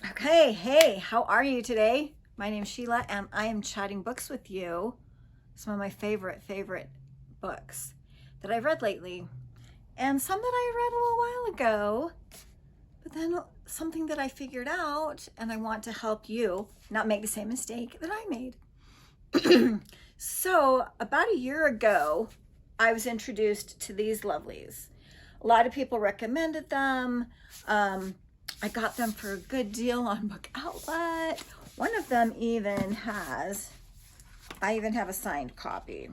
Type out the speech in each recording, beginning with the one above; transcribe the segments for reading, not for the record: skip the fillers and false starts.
Okay, hey, how are you today? My name's Sheila and I am chatting books with you. Some of my favorite books that I've read lately, and some that I read a little while ago, but then something that I figured out, and I want to help you not make the same mistake that I made. So, about a year ago, I was introduced to these lovelies. A lot of people recommended them. I got them for a good deal on Book Outlet. One of them even has, I even have a signed copy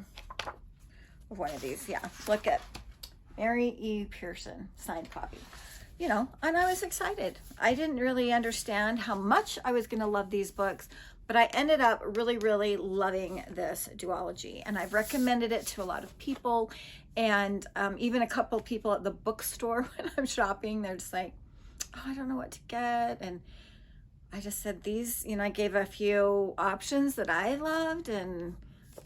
of one of these. Yeah, look at Mary E. Pearson, signed copy. You know, and I was excited. I didn't really understand how much I was going to love these books, but I ended up really loving this duology, and I've recommended it to a lot of people, and even a couple people at the bookstore when I'm shopping. They're just like, oh, I don't know what to get, and I just said these, I gave a few options that I loved, and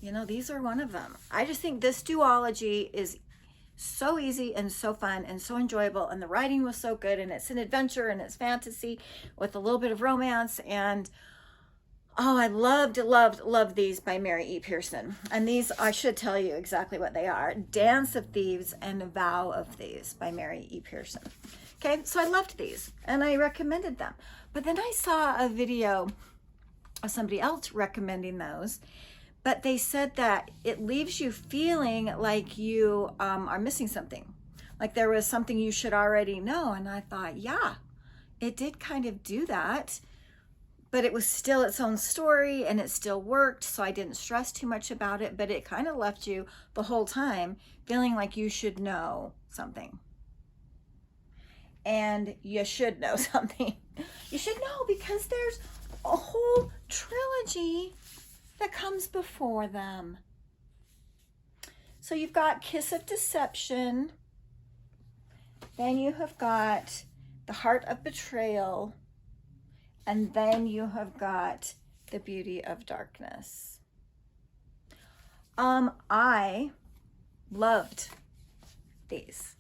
these are one of them. I just think this duology is so easy and so fun and so enjoyable, and the writing was so good, and it's an adventure and it's fantasy with a little bit of romance, and oh, I loved these by Mary E. Pearson. And these, I should tell you exactly what they are: Dance of Thieves and Vow of Thieves by Mary E. Pearson. Okay, so I loved these and I recommended them, but then I saw a video of somebody else recommending those, but they said that it leaves you feeling like you are missing something, like there was something you should already know. And I thought, yeah, it did kind of do that, but it was still its own story and it still worked, so I didn't stress too much about it, but it kind of left you the whole time feeling like you should know something. And you should know something. You should know because there's a whole trilogy that comes before them. So you've got Kiss of Deception, then you have got The Heart of Betrayal, and then you have got The Beauty of Darkness. I loved these.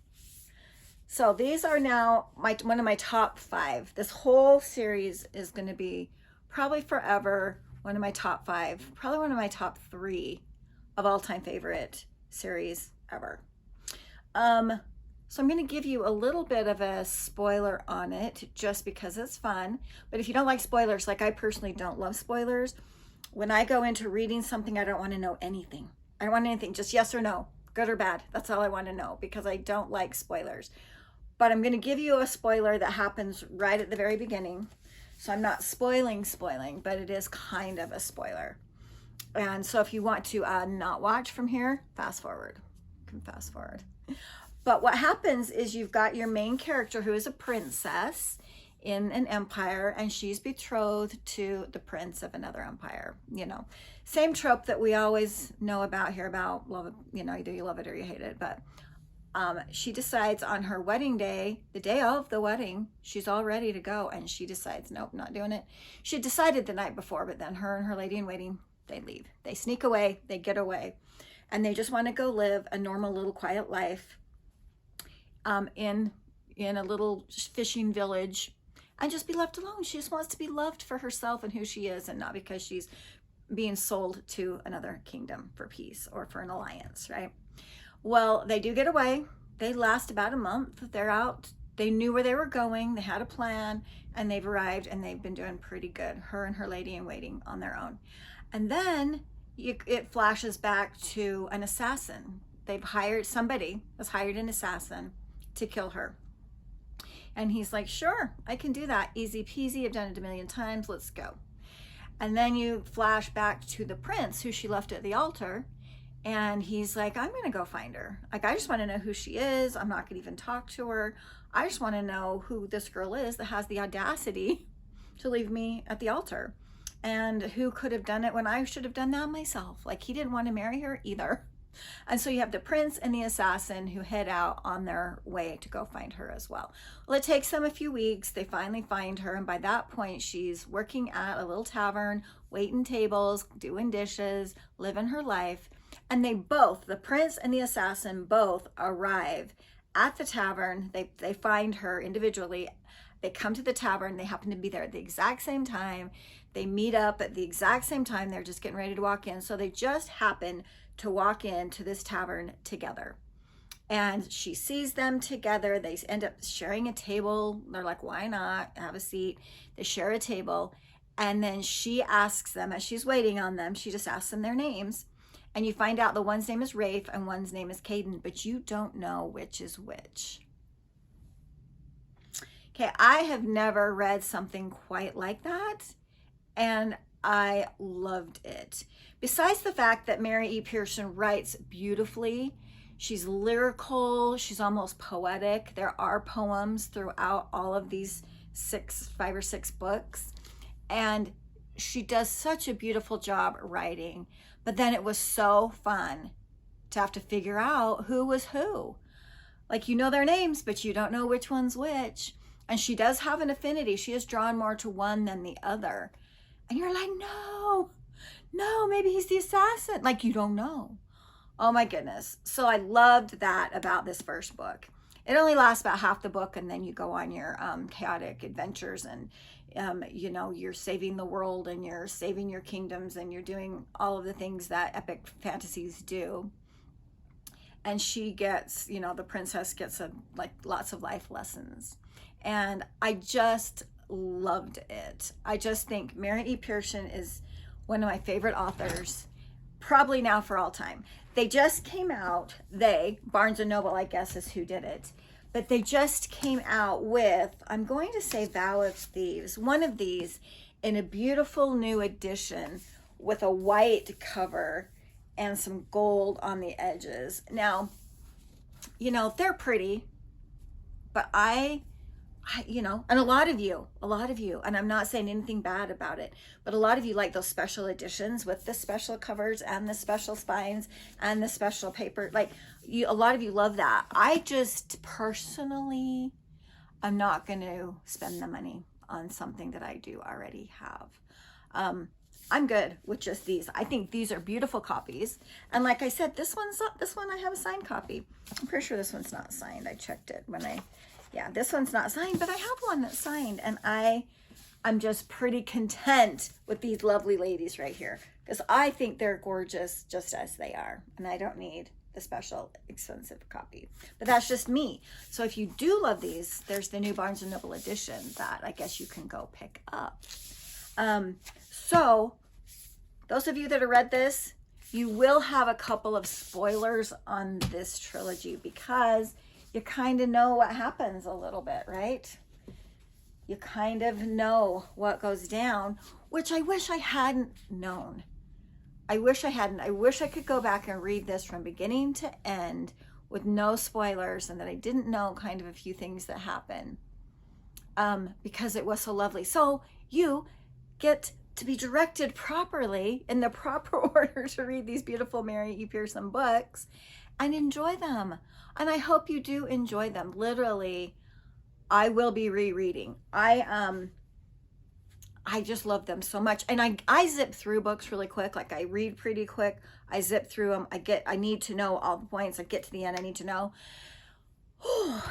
So these are now one of my top 5. This whole series is going to be probably forever one of my top 5, probably one of my top 3 of all-time favorite series ever. So I'm going to give you a little bit of a spoiler on it just because it's fun. But if you don't like spoilers, like I personally don't love spoilers, when I go into reading something, I don't want to know anything. I don't want anything, just yes or no, good or bad. That's all I want to know because I don't like spoilers. But I'm going to give you a spoiler that happens right at the very beginning. So I'm not spoiling, but it is kind of a spoiler. And so if you want to not watch from here, fast forward. You can fast forward. But what happens is you've got your main character who is a princess in an empire, and she's betrothed to the prince of another empire. Same trope that we always know about here about love. Either you love it or you hate it. But she decides on her wedding day, the day of the wedding, she's all ready to go, and she decides, nope, not doing it. She had decided the night before, but then her and her lady in waiting, they leave. They sneak away, they get away, and they just want to go live a normal little quiet life in a little fishing village and just be left alone. She just wants to be loved for herself and who she is, and not because she's being sold to another kingdom for peace or for an alliance, right? Well, they do get away. They last about a month. They're out. They knew where they were going. They had a plan, and they've arrived, and they've been doing pretty good, her and her lady in waiting on their own. And then it flashes back to an assassin. Somebody has hired an assassin to kill her. And he's like, sure, I can do that. Easy peasy. I've done it a million times. Let's go. And then you flash back to the prince who she left at the altar. And he's like, I'm going to go find her. Like, I just want to know who she is. I'm not going to even talk to her. I just want to know who this girl is that has the audacity to leave me at the altar. And who could have done it when I should have done that myself. Like, he didn't want to marry her either. And so you have the prince and the assassin who head out on their way to go find her as well. Well, it takes them a few weeks. They finally find her. And by that point, she's working at a little tavern, waiting tables, doing dishes, living her life. And they both, the prince and the assassin, both arrive at the tavern. They find her individually They come to the tavern. They happen to be there at the exact same time. They meet up at the exact same time. They're just getting ready to walk in. So they just happen to walk into this tavern together. And she sees them together. They end up sharing a table. They're like, why not? Have a seat. They share a table. And then she asks them, as she's waiting on them, she just asks them their names. And you find out the one's name is Rafe and one's name is Caden, but you don't know which is which. Okay, I have never read something quite like that, and I loved it. Besides the fact that Mary E. Pearson writes beautifully, she's lyrical, she's almost poetic. There are poems throughout all of these 5 or 6 books, and she does such a beautiful job writing. But then it was so fun to have to figure out who was who. Like, you know their names, but you don't know which one's which. And she does have an affinity. She is drawn more to one than the other. And you're like, no, maybe he's the assassin. Like, you don't know. Oh my goodness. So I loved that about this first book. It only lasts about half the book, and then you go on your chaotic adventures, and you know, you're saving the world, and you're saving your kingdoms, and you're doing all of the things that epic fantasies do. And she gets, you know, the princess gets like lots of life lessons. And I just loved it. I just think Mary E. Pearson is one of my favorite authors, probably now for all time. They just came out, Barnes & Noble, I guess, is who did it, but they just came out with, I'm going to say Vow of Thieves, one of these in a beautiful new edition with a white cover and some gold on the edges. Now, you know, they're pretty, but I you know, and a lot of you, and I'm not saying anything bad about it, but a lot of you like those special editions with the special covers and the special spines and the special paper. Like, a lot of you love that. I just personally, I'm not going to spend the money on something that I do already have. I'm good with just these. I think these are beautiful copies. And like I said, this one I have a signed copy. I'm pretty sure this one's not signed. I checked it yeah, this one's not signed, but I have one that's signed, and I'm just pretty content with these lovely ladies right here, because I think they're gorgeous just as they are, and I don't need the special expensive copy. But that's just me. So if you do love these, there's the new Barnes & Noble edition that I guess you can go pick up. So those of you that have read this, you will have a couple of spoilers on this trilogy, because you kind of know what happens a little bit, right? You kind of know what goes down, which I wish I hadn't known. I wish I hadn't. I wish I could go back and read this from beginning to end with no spoilers, and that I didn't know kind of a few things that happen, because it was so lovely. So you get to be directed properly in the proper order to read these beautiful Mary E. Pearson books and enjoy them. And I hope you do enjoy them. Literally, I will be rereading. I just love them so much. And I zip through books really quick. Like, I read pretty quick. I zip through them. I need to know all the points. I get to the end, I need to know.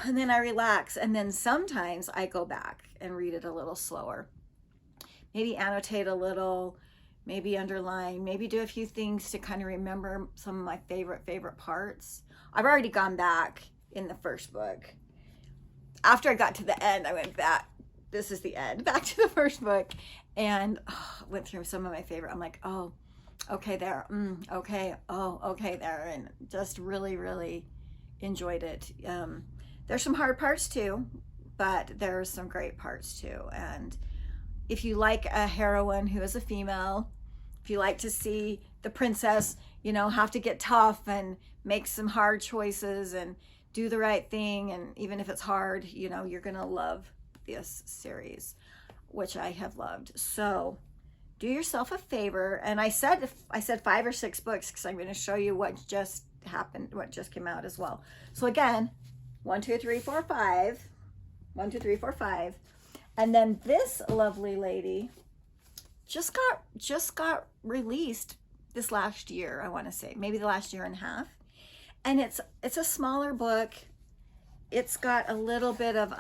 And then I relax. And then sometimes I go back and read it a little slower. Maybe annotate a little, maybe underline, maybe do a few things to kind of remember some of my favorite parts. I've already gone back in the first book. After I got to the end, I went back. This is the end. Back to the first book, and went through some of my favorite. I'm like, oh, okay there. Okay. Oh, okay there. And just really, really enjoyed it. There's some hard parts too, but there's some great parts too. And if you like a heroine who is a female, if you like to see the princess, you know, have to get tough and make some hard choices and do the right thing, and even if it's hard, you know, you're gonna love this series, which I have loved. So do yourself a favor, and I said 5 or 6 books, because I'm going to show you what just happened, what just came out as well. So again, 1, 2, 3, 4, 5, 1, 2, 3, 4, 5, and then this lovely lady just got released this last year, I want to say, maybe the last year and a half. And it's a smaller book. It's got a little bit of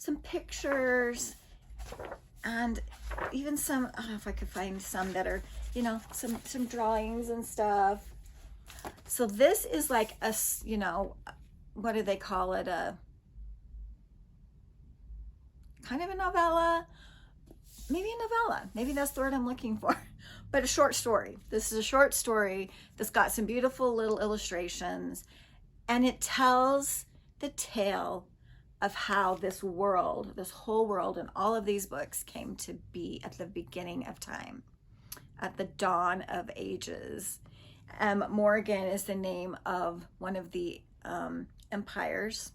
some pictures, and even some, I don't know if I could find some that are, you know, some drawings and stuff. So this is like a, you know, what do they call it? A kind of a novella, maybe a novella. Maybe that's the word I'm looking for, but a short story. This is a short story that's got some beautiful little illustrations, and it tells the tale of how this world, this whole world, and all of these books came to be at the beginning of time, at the dawn of ages. Morgan is the name of one of the empires,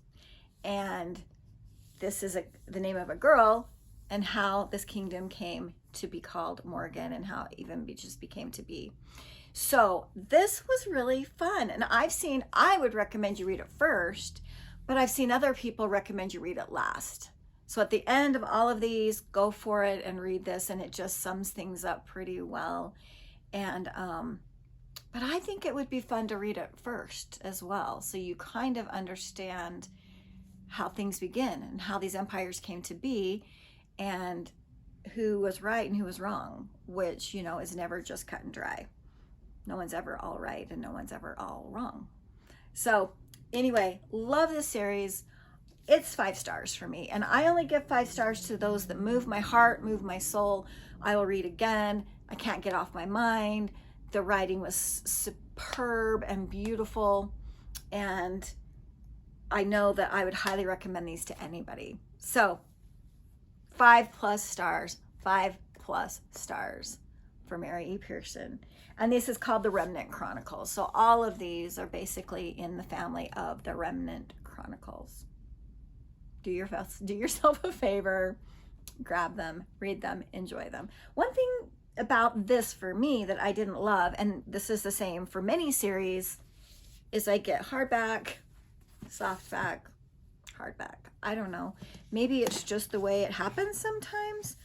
and this is the name of a girl, and how this kingdom came to be called Morgan, and how it even just became to be. So this was really fun, and I would recommend you read it first, but I've seen other people recommend you read it last. So at the end of all of these, go for it and read this, and it just sums things up pretty well. And but I think it would be fun to read it first as well, so you kind of understand how things begin and how these empires came to be, and who was right and who was wrong, which, you know, is never just cut and dry. No one's ever all right and no one's ever all wrong. So anyway, love this series. It's 5 stars for me, and I only give 5 stars to those that move my heart, move my soul. I will read again. I can't get off my mind. The writing was superb and beautiful, and I know that I would highly recommend these to anybody. So 5+ stars, 5+ stars for Mary E. Pearson. And this is called the Remnant Chronicles. So all of these are basically in the family of the Remnant Chronicles. Do yourself a favor, grab them, read them, enjoy them. One thing about this for me that I didn't love, and this is the same for many series, is I get hardback, softback, hardback. I don't know. Maybe it's just the way it happens sometimes,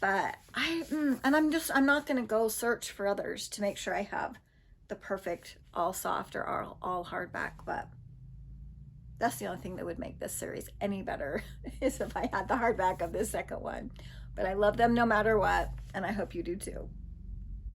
but I'm not going to go search for others to make sure I have the perfect all soft or all hardback, but that's the only thing that would make this series any better is if I had the hardback of this second one. But I love them no matter what, and I hope you do too.